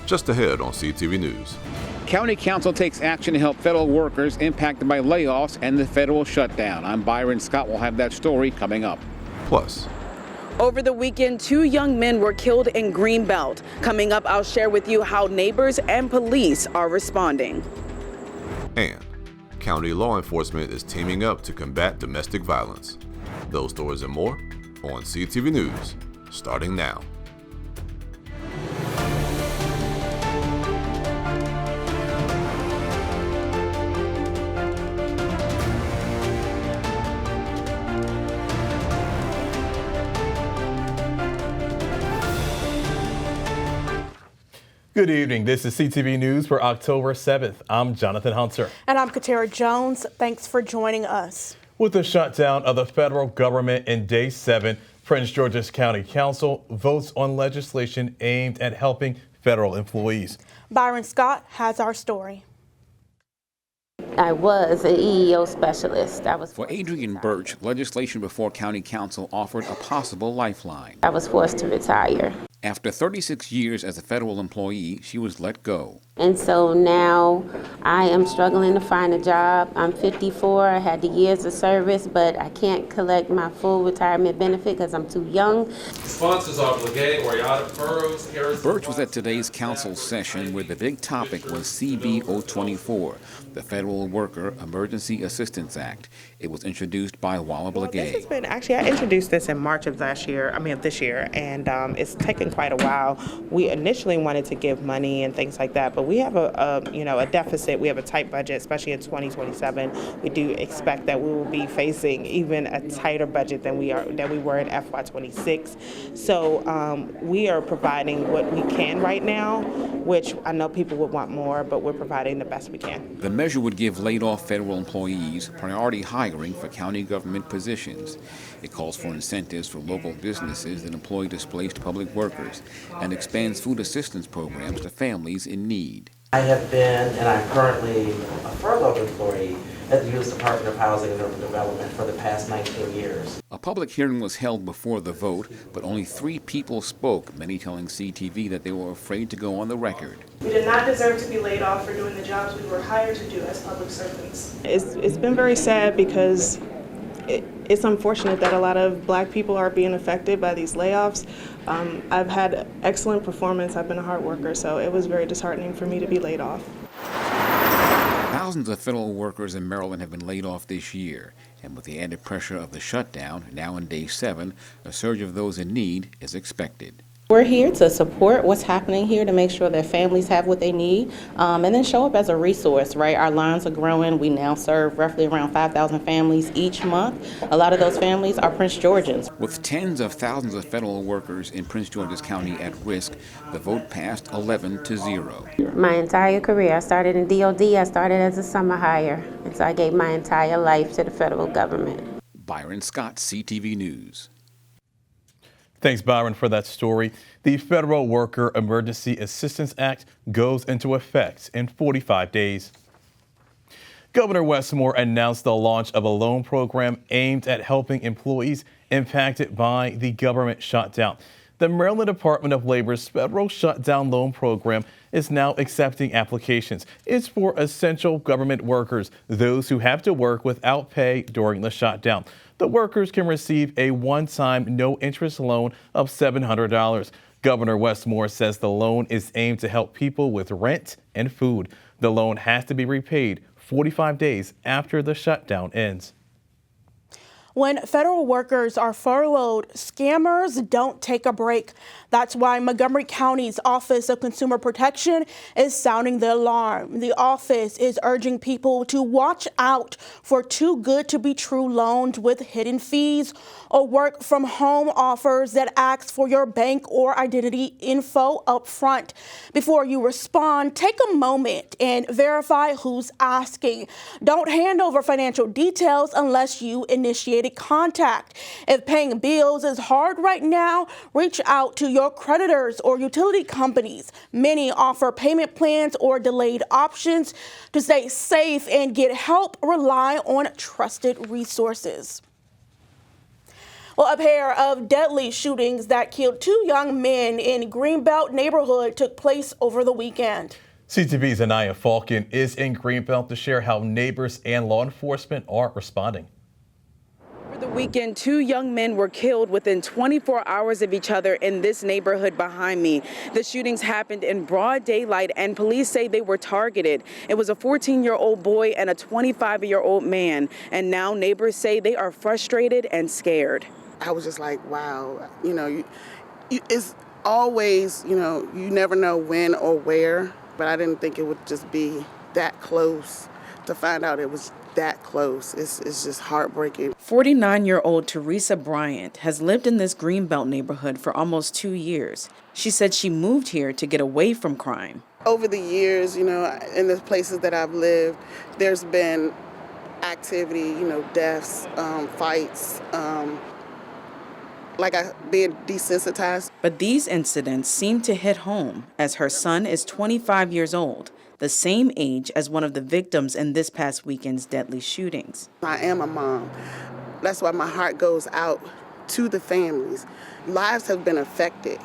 Just ahead on CTV News. County Council takes action to help federal workers impacted by layoffs and the federal shutdown. I'm Byron Scott. We'll have that story coming up. Plus, over the weekend, 2 young men were killed in Greenbelt. Coming up, I'll share with you how neighbors and police are responding. and county law enforcement is teaming up to combat domestic violence. Those stories and more on CTV News, starting now. Good evening. This is CTV News for October 7th. I'm Jonathan Hunter. And I'm Katara Jones. Thanks for joining us. With the shutdown of the federal government in Day 7, Prince George's County Council votes on legislation aimed at helping federal employees. Byron Scott has our story. I was an EEO specialist. For Adrian Birch, legislation before County Council offered a possible lifeline. I was forced to retire. After 36 years as a federal employee, she was let go. And so now I am struggling to find a job. I'm 54, I had the years of service, but I can't collect my full retirement benefit because I'm too young. Sponsors obligate or out furrows. Birch was at today's council session where the big topic was CB 024, the Federal Worker Emergency Assistance Act. It was introduced by Walla Blagay. I introduced this in March of this year, and it's taken quite a while. We initially wanted to give money and things like that, but we have a deficit. We have a tight budget, especially in 2027. We do expect that we will be facing even a tighter budget than we were in FY26. So we are providing what we can right now, which I know people would want more, but we're providing the best we can. The measure would give laid-off federal employees priority hiring for county government positions. It calls for incentives for local businesses that employ displaced public workers and expands food assistance programs to families in need. I have been, and I'm currently a furloughed employee at the U.S. Department of Housing and Urban Development for the past 19 years. A public hearing was held before the vote, but only 3 people spoke, many telling CTV that they were afraid to go on the record. We did not deserve to be laid off for doing the jobs we were hired to do as public servants. It's been very sad because it's unfortunate that a lot of Black people are being affected by these layoffs. I've had excellent performance. I've been a hard worker, so it was very disheartening for me to be laid off. Thousands of federal workers in Maryland have been laid off this year, and with the added pressure of the shutdown, now in Day 7, a surge of those in need is expected. We're here to support what's happening here to make sure that families have what they need and then show up as a resource, right? Our lines are growing. We now serve roughly around 5,000 families each month. A lot of those families are Prince Georgians. With tens of thousands of federal workers in Prince George's County at risk, the vote passed 11-0. My entire career, I started in DOD, I started as a summer hire, and so I gave my entire life to the federal government. Byron Scott, CTV News. Thanks, Byron, for that story. The Federal Worker Emergency Assistance Act goes into effect in 45 days. Governor Westmore announced the launch of a loan program aimed at helping employees impacted by the government shutdown. The Maryland Department of Labor's Federal Shutdown Loan Program is now accepting applications. It's for essential government workers, those who have to work without pay during the shutdown. The workers can receive a one-time no-interest loan of $700. Governor Westmore says the loan is aimed to help people with rent and food. The loan has to be repaid 45 days after the shutdown ends. When federal workers are furloughed, scammers don't take a break. That's why Montgomery County's Office of Consumer Protection is sounding the alarm. The office is urging people to watch out for too good to be true loans with hidden fees or work from home offers that ask for your bank or identity info up front. Before you respond, take a moment and verify who's asking. Don't hand over financial details unless you initiated contact. If paying bills is hard right now, reach out to your creditors or utility companies. Many offer payment plans or delayed options. To stay safe and get help, rely on trusted resources. Well, a pair of deadly shootings that killed 2 young men in Greenbelt neighborhood took place over the weekend. CTV's Anaya Falcon is in Greenbelt to share how neighbors and law enforcement are responding. Over the weekend, 2 young men were killed within 24 hours of each other in this neighborhood behind me. The shootings happened in broad daylight, and police say they were targeted. It was a 14-year-old boy and a 25-year-old man, and now neighbors say they are frustrated and scared. I was just like, wow, it's always, you never know when or where, but I didn't think it would just be that close. To find out it was that close, it's just heartbreaking. 49-year-old Teresa Bryant has lived in this Greenbelt neighborhood for almost 2 years. She said she moved here to get away from crime. Over the years, in the places that I've lived, there's been activity, deaths, fights, being desensitized. But these incidents seem to hit home as her son is 25 years old, the same age as one of the victims in this past weekend's deadly shootings. I am a mom. That's why my heart goes out to the families. Lives have been affected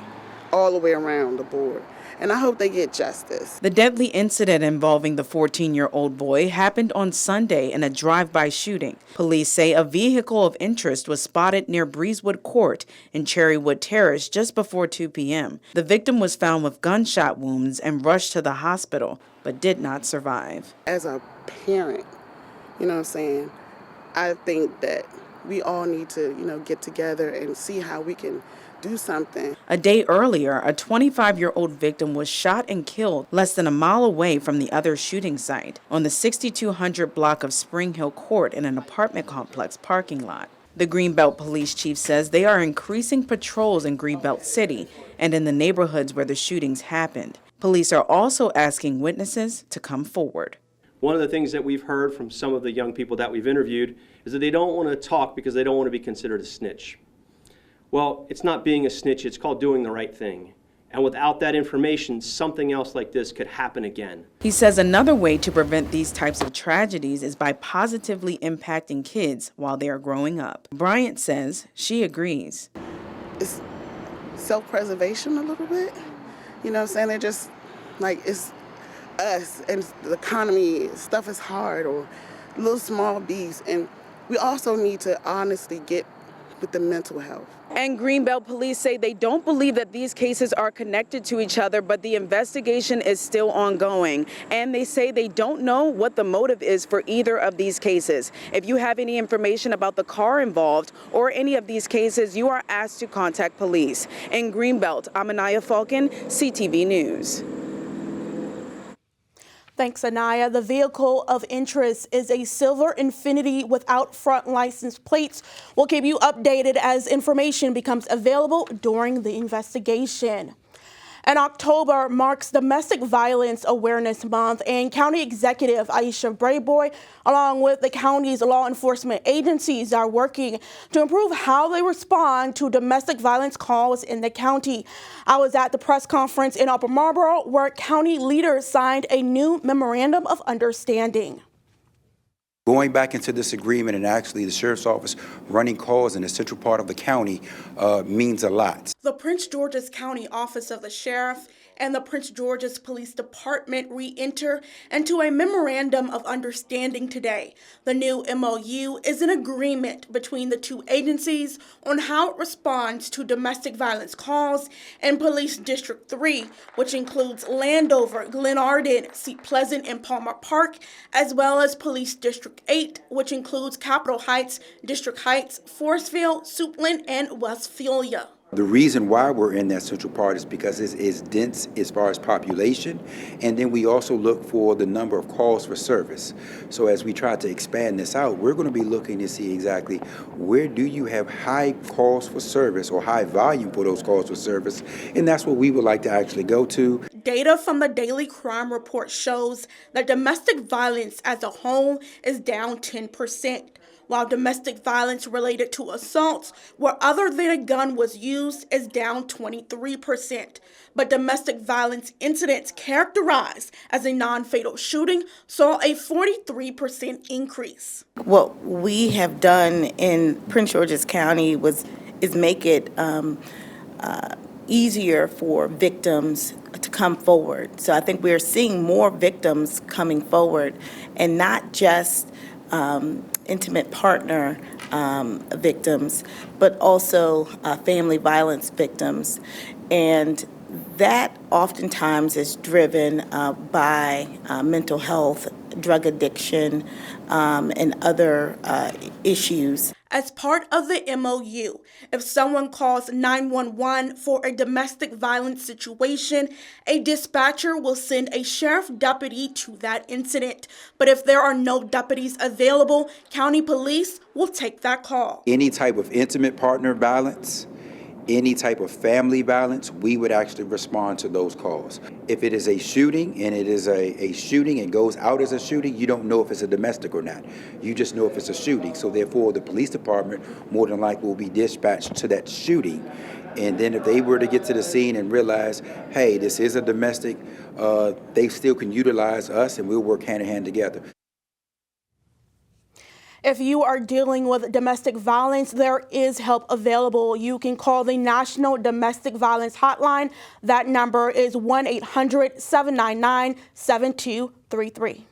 all the way around the board, and I hope they get justice. The deadly incident involving the 14-year-old boy happened on Sunday in a drive-by shooting. Police say a vehicle of interest was spotted near Breezewood Court in Cherrywood Terrace just before 2 p.m. The victim was found with gunshot wounds and rushed to the hospital, but did not survive. As a parent, I think that we all need to, get together and see how we can do something. A day earlier, a 25-year-old victim was shot and killed less than a mile away from the other shooting site on the 6200 block of Spring Hill Court in an apartment complex parking lot. The Greenbelt police chief says they are increasing patrols in Greenbelt City and in the neighborhoods where the shootings happened. Police are also asking witnesses to come forward. One of the things that we've heard from some of the young people that we've interviewed is that they don't want to talk because they don't want to be considered a snitch. Well, it's not being a snitch, it's called doing the right thing. And without that information, something else like this could happen again. He says another way to prevent these types of tragedies is by positively impacting kids while they are growing up. Bryant says she agrees. It's self-preservation a little bit. They're just it's us and the economy, stuff is hard, or little small beefs. And we also need to honestly get with the mental health. And Greenbelt police say they don't believe that these cases are connected to each other, but the investigation is still ongoing. And they say they don't know what the motive is for either of these cases. If you have any information about the car involved or any of these cases, you are asked to contact police. In Greenbelt, I'm Anaya Falcon, CTV News. Thanks, Anaya. The vehicle of interest is a silver Infiniti without front license plates. We'll keep you updated as information becomes available during the investigation. And October marks Domestic Violence Awareness Month, and County Executive Aisha Brayboy, along with the county's law enforcement agencies, are working to improve how they respond to domestic violence calls in the county. I was at the press conference in Upper Marlboro where county leaders signed a new memorandum of understanding. Going back into this agreement and actually the sheriff's office running calls in the central part of the county means a lot. The Prince George's County Office of the Sheriff and the Prince George's Police Department re-enter into a memorandum of understanding today. The new MOU is an agreement between the two agencies on how it responds to domestic violence calls in Police District 3, which includes Landover, Glenarden, Seat Pleasant, and Palmer Park, as well as Police District 8, which includes Capitol Heights, District Heights, Forestville, Suitland, and Westphalia. The reason why we're in that central part is because it is dense as far as population, and then we also look for the number of calls for service. So as we try to expand this out, we're going to be looking to see exactly where do you have high calls for service or high volume for those calls for service, and that's what we would like to actually go to. Data from the Daily Crime Report shows that domestic violence as a whole is down 10%. While domestic violence related to assaults where other than a gun was used is down 23%. But domestic violence incidents characterized as a non-fatal shooting saw a 43% increase. What we have done in Prince George's County was is make it easier for victims to come forward. So I think we're seeing more victims coming forward, and not just intimate partner victims, but also family violence victims. And that oftentimes is driven by mental health, drug addiction, and other issues. As part of the MOU, if someone calls 911 for a domestic violence situation, a dispatcher will send a sheriff deputy to that incident. But if there are no deputies available, county police will take that call. Any type of intimate partner violence, any type of family violence, we would actually respond to those calls. If it is a shooting and it is a shooting and goes out as a shooting, you don't know if it's a domestic or not. You just know if it's a shooting. So therefore, the police department more than likely will be dispatched to that shooting. And then if they were to get to the scene and realize, hey, this is a domestic, they still can utilize us and we'll work hand in hand together. If you are dealing with domestic violence, there is help available. You can call the National Domestic Violence Hotline. That number is 1-800-799-7233.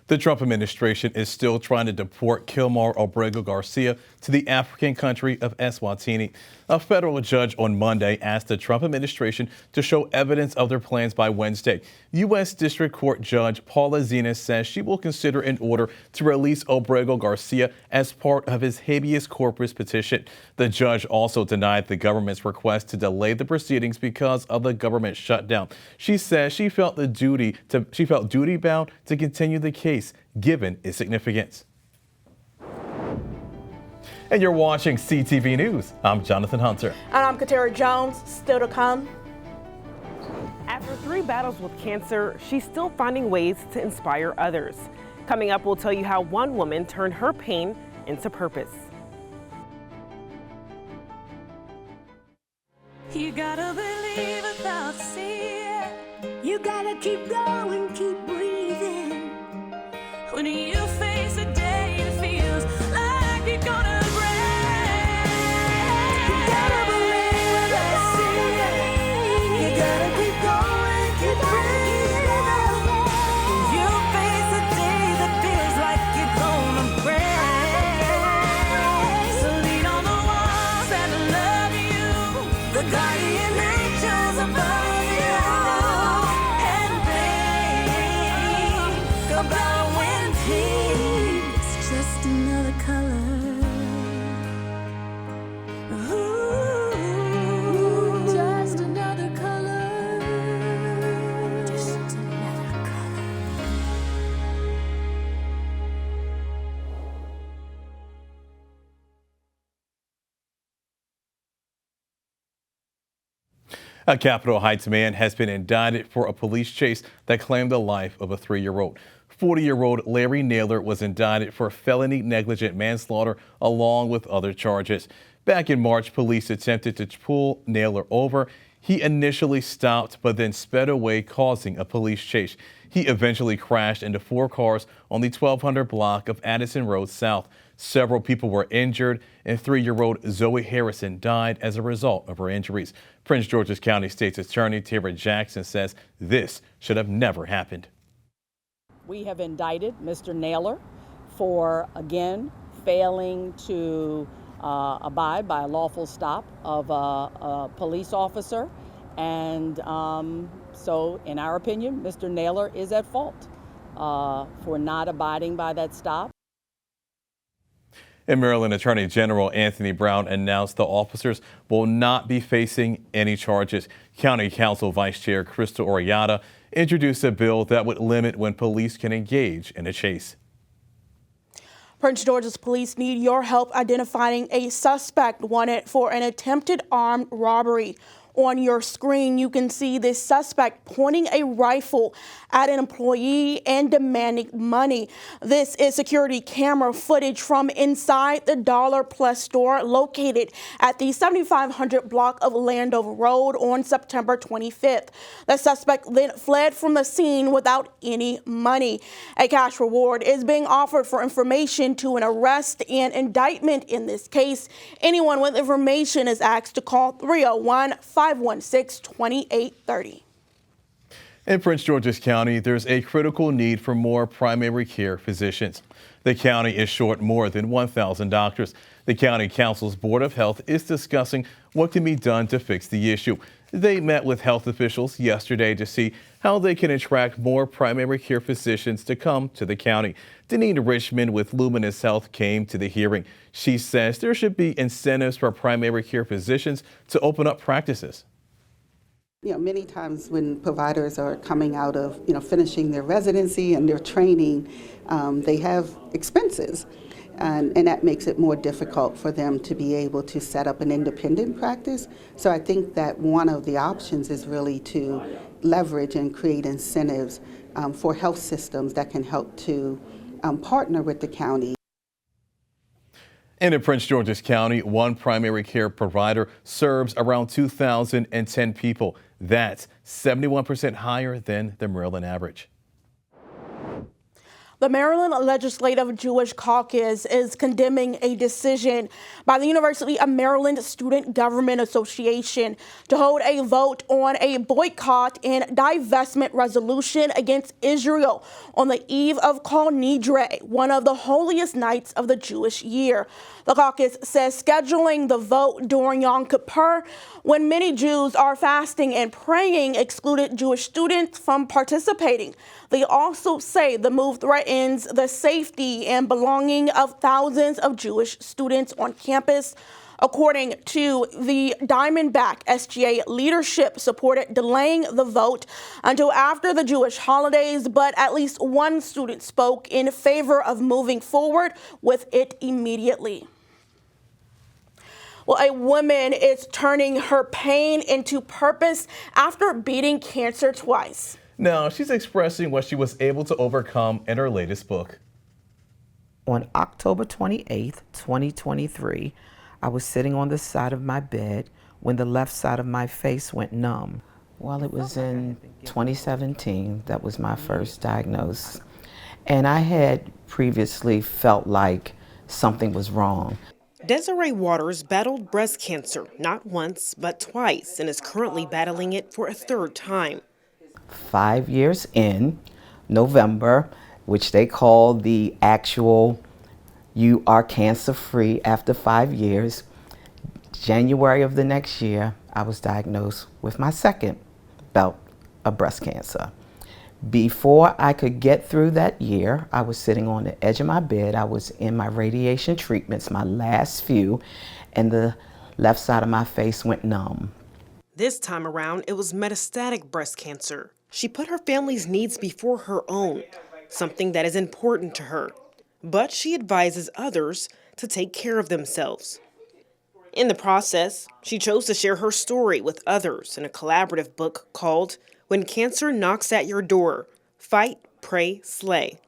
The Trump administration is still trying to deport Kilmar Obrego Garcia to the African country of Eswatini. A federal judge on Monday asked the Trump administration to show evidence of their plans by Wednesday. U.S. District Court Judge Paula Zenas says she will consider an order to release Obrego Garcia as part of his habeas corpus petition. The judge also denied the government's request to delay the proceedings because of the government shutdown. She says she felt duty bound to continue the case given its significance. And you're watching CTV News. I'm Jonathan Hunter. And I'm Katara Jones. Still to come. After 3 battles with cancer, she's still finding ways to inspire others. Coming up, we'll tell you how one woman turned her pain into purpose. You gotta believe without seeing. You gotta keep going, keep breathing. When you face a day, it feels like you're gonna break. You gotta believe without seeing. You gotta keep going, keep breathing. When you face a day that feels like you're gonna break. So lean on the ones that love you, the guardian angels above you, and think about when peace just another color. Ooh, just another color. Just another color. A Capitol Heights man has been indicted for a police chase that claimed the life of a 3-year-old. 40-year-old Larry Naylor was indicted for felony negligent manslaughter along with other charges. Back in March, police attempted to pull Naylor over. He initially stopped but then sped away, causing a police chase. He eventually crashed into 4 cars on the 1200 block of Addison Road South. Several people were injured, and 3-year-old Zoe Harrison died as a result of her injuries. Prince George's County State's Attorney Tara Jackson says this should have never happened. We have indicted Mr. Naylor for, again, failing to abide by a lawful stop of a police officer. And so, in our opinion, Mr. Naylor is at fault for not abiding by that stop. In Maryland, Attorney General Anthony Brown announced the officers will not be facing any charges. County Council Vice Chair Crystal Oriata introduced a bill that would limit when police can engage in a chase. Prince George's police need your help identifying a suspect wanted for an attempted armed robbery. On your screen, you can see this suspect pointing a rifle at an employee and demanding money. This is security camera footage from inside the Dollar Plus store located at the 7500 block of Landover Road on September 25th. The suspect then fled from the scene without any money. A cash reward is being offered for information to an arrest and indictment in this case. Anyone with information is asked to call 301-516-2830. In Prince George's County, there's a critical need for more primary care physicians. The county is short more than 1,000 doctors. The County Council's Board of Health is discussing what can be done to fix the issue. They met with health officials yesterday to see how they can attract more primary care physicians to come to the county. Deneen Richmond with Luminous Health came to the hearing. She says there should be incentives for primary care physicians to open up practices. Many times when providers are coming out of, finishing their residency and their training, they have expenses. And that makes it more difficult for them to be able to set up an independent practice. So I think that one of the options is really to leverage and create incentives for health systems that can help to partner with the county. And in Prince George's County, one primary care provider serves around 2,010 people. That's 71% higher than the Maryland average. The Maryland Legislative Jewish Caucus is condemning a decision by the University of Maryland Student Government Association to hold a vote on a boycott and divestment resolution against Israel on the eve of Kol Nidre, one of the holiest nights of the Jewish year. The caucus says scheduling the vote during Yom Kippur, when many Jews are fasting and praying, excluded Jewish students from participating. They also say the move threatens the safety and belonging of thousands of Jewish students on campus. According to the Diamondback, SGA leadership supported delaying the vote until after the Jewish holidays, but at least one student spoke in favor of moving forward with it immediately. Well, a woman is turning her pain into purpose after beating cancer twice. Now, she's expressing what she was able to overcome in her latest book. On October 28th, 2023, I was sitting on the side of my bed when the left side of my face went numb. Well, it was in 2017 that was my first diagnosis. And I had previously felt like something was wrong. Desiree Waters battled breast cancer not once, but twice, and is currently battling it for a third time. 5 years in, November, which they call the actual you are cancer-free after 5 years, January of the next year, I was diagnosed with my second bout of breast cancer. Before I could get through that year, I was sitting on the edge of my bed. I was in my radiation treatments, my last few, and the left side of my face went numb. This time around, it was metastatic breast cancer. She put her family's needs before her own, something that is important to her. But she advises others to take care of themselves. In the process, she chose to share her story with others in a collaborative book called When Cancer Knocks at Your Door, Fight, Pray, Slay.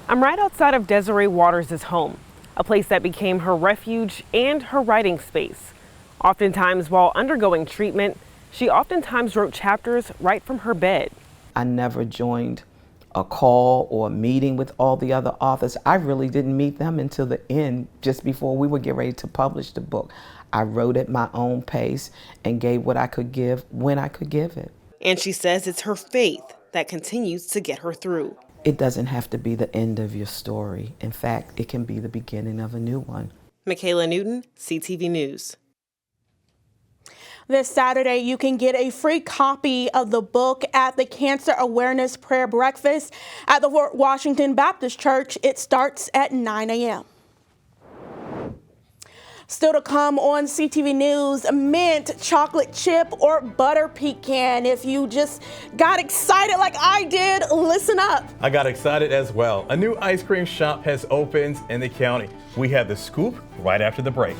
I'm right outside of Desiree Waters' home, a place that became her refuge and her writing space. Oftentimes while undergoing treatment, she oftentimes wrote chapters right from her bed. I never joined a call or a meeting with all the other authors. I really didn't meet them until the end, just before we would get ready to publish the book. I wrote at my own pace and gave what I could give when I could give it. And she says it's her faith that continues to get her through. It doesn't have to be the end of your story. In fact, it can be the beginning of a new one. Michaela Newton, CTV News. This Saturday, you can get a free copy of the book at the Cancer Awareness Prayer Breakfast at the Fort Washington Baptist Church. It starts at 9 a.m. Still to come on CTV News, mint, chocolate chip, or butter pecan. If you just got excited like I did, listen up. I got excited as well. A new ice cream shop has opened in the county. We have the scoop right after the break.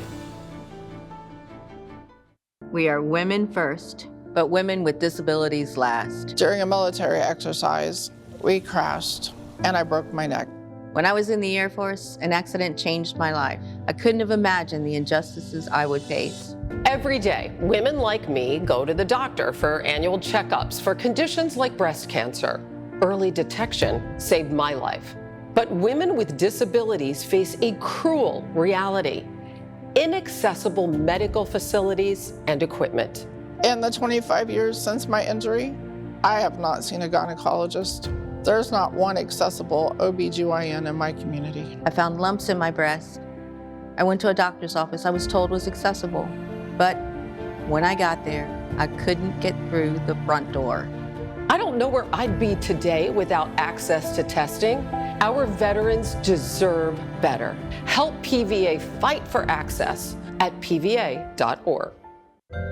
We are women first, but women with disabilities last. During a military exercise, we crashed and I broke my neck. When I was in the Air Force, an accident changed my life. I couldn't have imagined the injustices I would face. Every day, women like me go to the doctor for annual checkups for conditions like breast cancer. Early detection saved my life. But women with disabilities face a cruel reality: inaccessible medical facilities and equipment. In the 25 years since my injury, I have not seen a gynecologist. There's not one accessible OBGYN in my community. I found lumps in my breast. I went to a doctor's office I was told was accessible. But when I got there, I couldn't get through the front door. I don't know where I'd be today without access to testing. Our veterans deserve better. Help PVA fight for access at pva.org.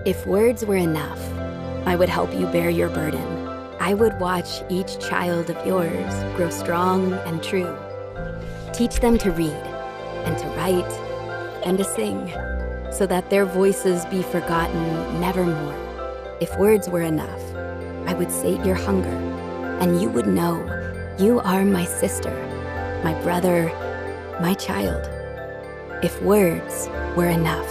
If words were enough, I would help you bear your burden. I would watch each child of yours grow strong and true. Teach them to read and to write and to sing, so that their voices be forgotten nevermore. If words were enough, I would sate your hunger, and you would know you are my sister, my brother, my child. If words were enough.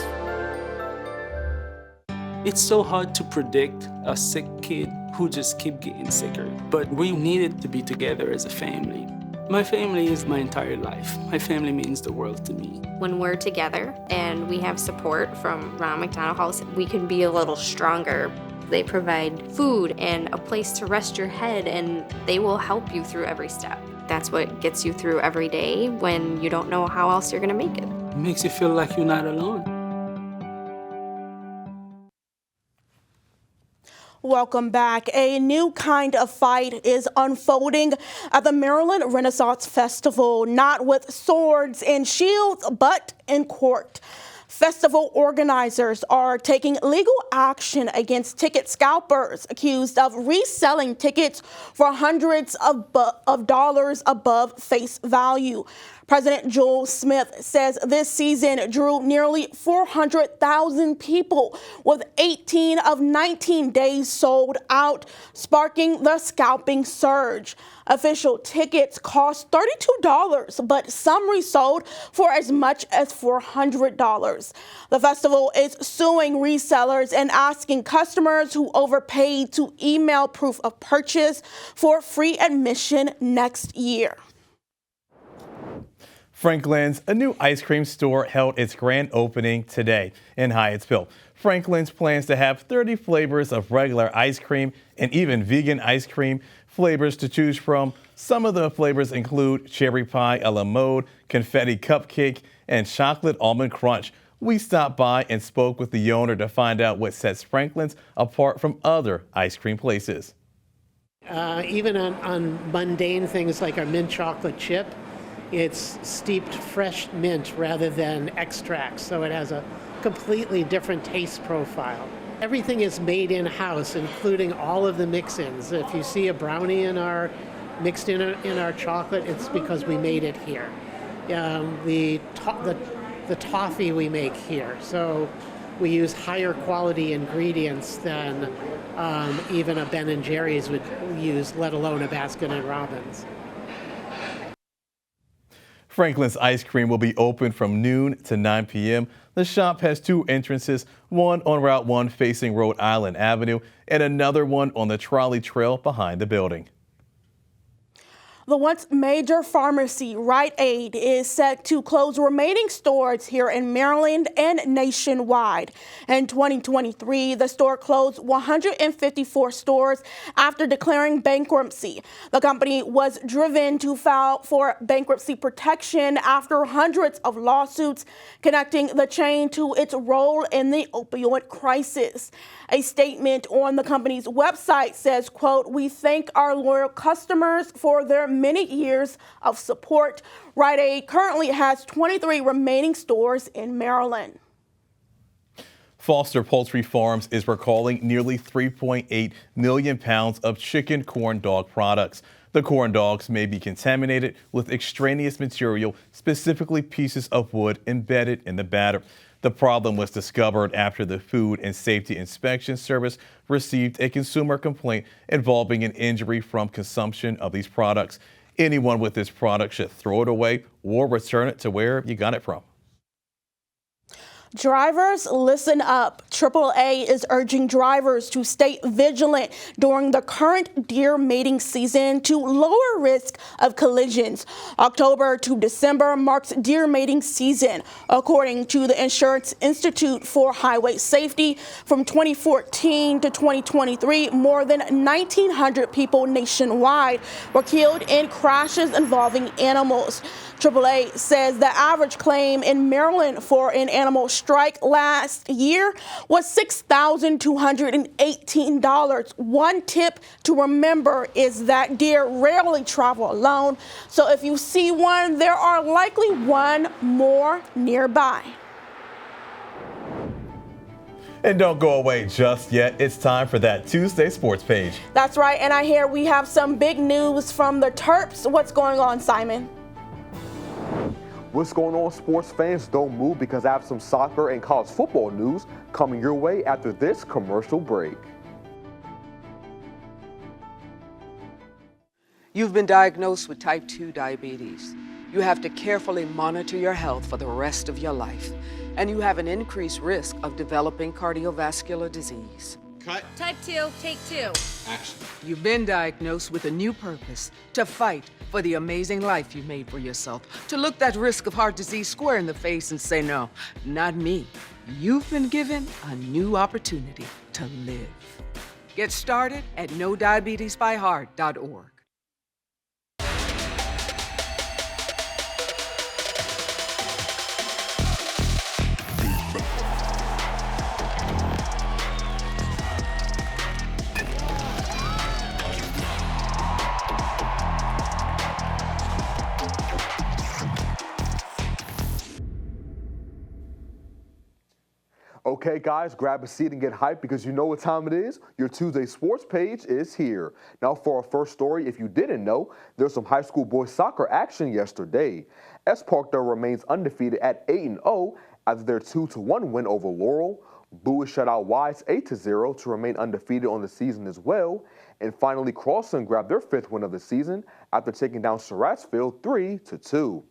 It's so hard to predict a sick kid who just keep getting sicker, but we needed to be together as a family. My family is my entire life. My family means the world to me. When we're together and we have support from Ronald McDonald House, we can be a little stronger. They provide food and a place to rest your head, and they will help you through every step. That's what gets you through every day when you don't know how else you're gonna make it. It makes you feel like you're not alone. Welcome back. A new kind of fight is unfolding at the Maryland Renaissance Festival, not with swords and shields, but in court. Festival organizers are taking legal action against ticket scalpers accused of reselling tickets for hundreds of dollars above face value. President Joel Smith says this season drew nearly 400,000 people, with 18 of 19 days sold out, sparking the scalping surge. Official tickets cost $32, but some resold for as much as $400. The festival is suing resellers and asking customers who overpaid to email proof of purchase for free admission next year. Franklin's, a new ice cream store, held its grand opening today in Hyattsville. Franklin's plans to have 30 flavors of regular ice cream and even vegan ice cream flavors to choose from. Some of the flavors include cherry pie a la mode, confetti cupcake, and chocolate almond crunch. We stopped by and spoke with the owner to find out what sets Franklin's apart from other ice cream places. Even on mundane things like our mint chocolate chip, it's steeped fresh mint rather than extracts, so it has a completely different taste profile. Everything is made in-house, including all of the mix-ins. If you see a brownie mixed in our chocolate, it's because we made it here. The toffee we make here, so we use higher quality ingredients than even a Ben & Jerry's would use, let alone a Baskin & Robbins. Franklin's Ice Cream will be open from noon to 9 p.m. The shop has two entrances, one on Route 1 facing Rhode Island Avenue and another one on the trolley trail behind the building. The once major pharmacy, Rite Aid, is set to close remaining stores here in Maryland and nationwide. In 2023, the store closed 154 stores after declaring bankruptcy. The company was driven to file for bankruptcy protection after hundreds of lawsuits connecting the chain to its role in the opioid crisis. A statement on the company's website says, quote, "We thank our loyal customers for their many years of support." Rite Aid currently has 23 remaining stores in Maryland. Foster Poultry Farms is recalling nearly 3.8 million pounds of chicken corn dog products. The corn dogs may be contaminated with extraneous material, specifically pieces of wood embedded in the batter. The problem was discovered after the Food and Safety Inspection Service received a consumer complaint involving an injury from consumption of these products. Anyone with this product should throw it away or return it to where you got it from. Drivers, listen up. AAA is urging drivers to stay vigilant during the current deer mating season to lower risk of collisions. October to December marks deer mating season. According to the Insurance Institute for Highway Safety, from 2014 to 2023, more than 1,900 people nationwide were killed in crashes involving animals. AAA says the average claim in Maryland for an animal strike last year was $6,218. One tip to remember is that deer rarely travel alone, so if you see one, there are likely one more nearby. And don't go away just yet. It's time for that Tuesday Sports Page. That's right, and I hear we have some big news from the Terps. What's going on, Simon? What's going on, sports fans? Don't move, because I have some soccer and college football news coming your way after this commercial break. You've been diagnosed with type 2 diabetes. You have to carefully monitor your health for the rest of your life, and you have an increased risk of developing cardiovascular disease. Cut. Type 2, take 2. Action. You've been diagnosed with a new purpose: to fight for the amazing life you made for yourself, to look that risk of heart disease square in the face and say, no, not me. You've been given a new opportunity to live. Get started at NoDiabetesByHeart.org. Okay, guys, grab a seat and get hyped, because you know what time it is. Your Tuesday Sports Page is here. Now for our first story, if you didn't know, there's some high school boys soccer action yesterday. S. Parkdale remains undefeated at 8-0 after their 2-1 win over Laurel. Bowie shut out Wise 8-0 to remain undefeated on the season as well. And finally, Crosson grabbed their 5th win of the season after taking down Surrattsville 3-2.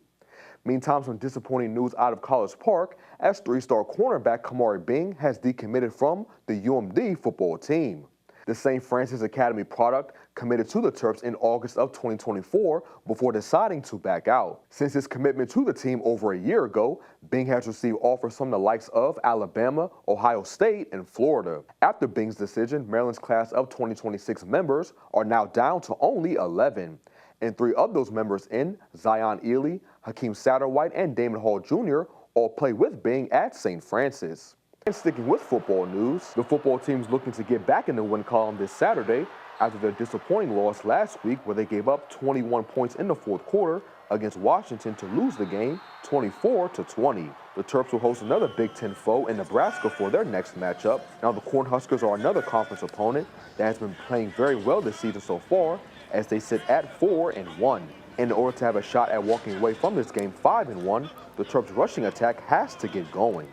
Meantime, some disappointing news out of College Park, as 3-star cornerback Kamari Bing has decommitted from the UMD football team. The St. Francis Academy product committed to the Terps in August of 2024 before deciding to back out. Since his commitment to the team over a year ago, Bing has received offers from the likes of Alabama, Ohio State, and Florida. After Bing's decision, Maryland's class of 2026 members are now down to only 11. And 3 of those members in Zion Ely, Hakeem Satterwhite, and Damon Hall Jr. all play with Bing at St. Francis. And sticking with football news, the football team's looking to get back in the win column this Saturday after their disappointing loss last week, where they gave up 21 points in the 4th quarter against Washington to lose the game 24-20. The Terps will host another Big Ten foe in Nebraska for their next matchup. Now the Cornhuskers are another conference opponent that has been playing very well this season so far, as they sit at 4-1. In order to have a shot at walking away from this game 5-1, the Terps' rushing attack has to get going.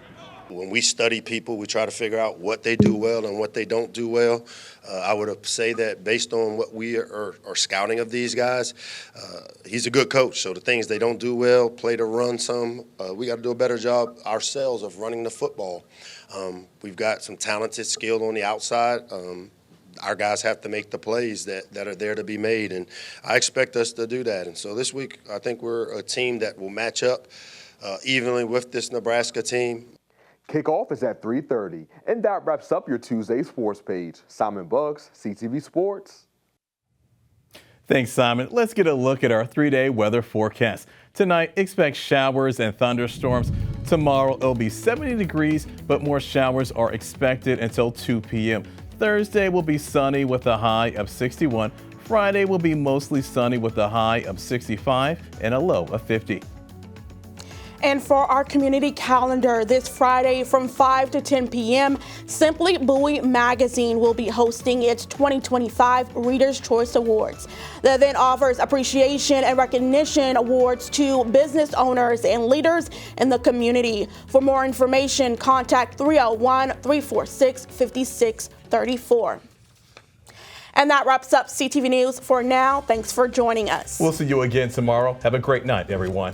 When we study people, we try to figure out what they do well and what they don't do well. I would say that based on what we are scouting of these guys, he's a good coach. So the things they don't do well, play to run some, we got to do a better job ourselves of running the football. We've got some talented skill on the outside. Our guys have to make the plays that are there to be made, and I expect us to do that. And so this week, I think we're a team that will match up evenly with this Nebraska team. Kickoff is at 3:30, and that wraps up your Tuesday Sports Page. Simon Buggs, CTV Sports. Thanks, Simon. Let's get a look at our 3-day weather forecast. Tonight, expect showers and thunderstorms. Tomorrow, it'll be 70 degrees, but more showers are expected until 2 p.m. Thursday will be sunny with a high of 61. Friday will be mostly sunny with a high of 65 and a low of 50. And for our community calendar this Friday from 5 to 10 p.m., Simply Bowie Magazine will be hosting its 2025 Reader's Choice Awards. The event offers appreciation and recognition awards to business owners and leaders in the community. For more information, contact 301-346-5634. And that wraps up CTV News for now. Thanks for joining us. We'll see you again tomorrow. Have a great night, everyone.